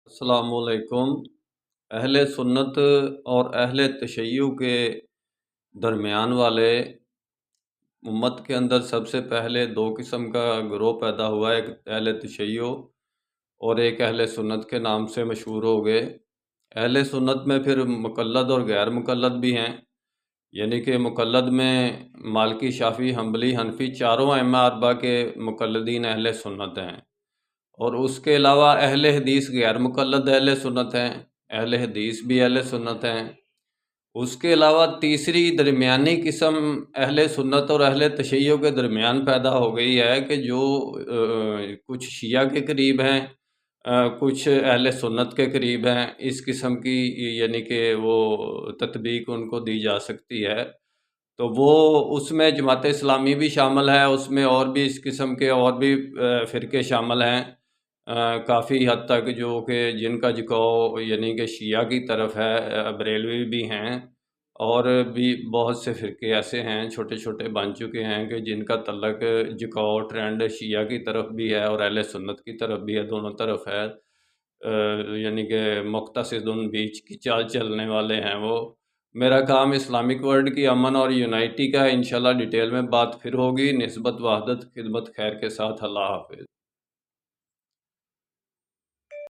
السلام علیکم۔ اہل سنت اور اہل تشیع کے درمیان والے امت کے اندر سب سے پہلے دو قسم کا گروہ پیدا ہوا ہے، ایک اہل تشیع اور ایک اہل سنت کے نام سے مشہور ہو گئے۔ اہل سنت میں پھر مقلد اور غیر مقلد بھی ہیں، یعنی کہ مقلد میں مالکی، شافعی، حنبلی، حنفی چاروں ائمہ اربعہ کے مقلدین اہل سنت ہیں، اور اس کے علاوہ اہل حدیث غیر مقلد اہل سنت ہیں، اہل حدیث بھی اہل سنت ہیں۔ اس کے علاوہ تیسری درمیانی قسم اہل سنت اور اہل تشیع کے درمیان پیدا ہو گئی ہے کہ جو کچھ شیعہ کے قریب ہیں، کچھ اہل سنت کے قریب ہیں۔ اس قسم کی یعنی کہ وہ تطبیق ان کو دی جا سکتی ہے، تو وہ اس میں جماعت اسلامی بھی شامل ہے، اس میں اور بھی اس قسم کے اور بھی فرقے شامل ہیں، کافی حد تک، جو کہ جن کا جھکاؤ یعنی کہ شیعہ کی طرف ہے، بریلوی بھی ہیں، اور بھی بہت سے فرقے ایسے ہیں چھوٹے چھوٹے بن چکے ہیں کہ جن کا تعلق جھکاؤ ٹرینڈ شیعہ کی طرف بھی ہے اور اہل سنت کی طرف بھی ہے، دونوں طرف ہے، یعنی کہ مقتصدن بیچ کی چال چلنے والے ہیں وہ۔ میرا کام اسلامک ورلڈ کی امن اور یونائٹی کا ہے، انشاءاللہ ڈیٹیل میں بات پھر ہوگی۔ نسبت وحدت خدمت خیر کے ساتھ، اللہ حافظ۔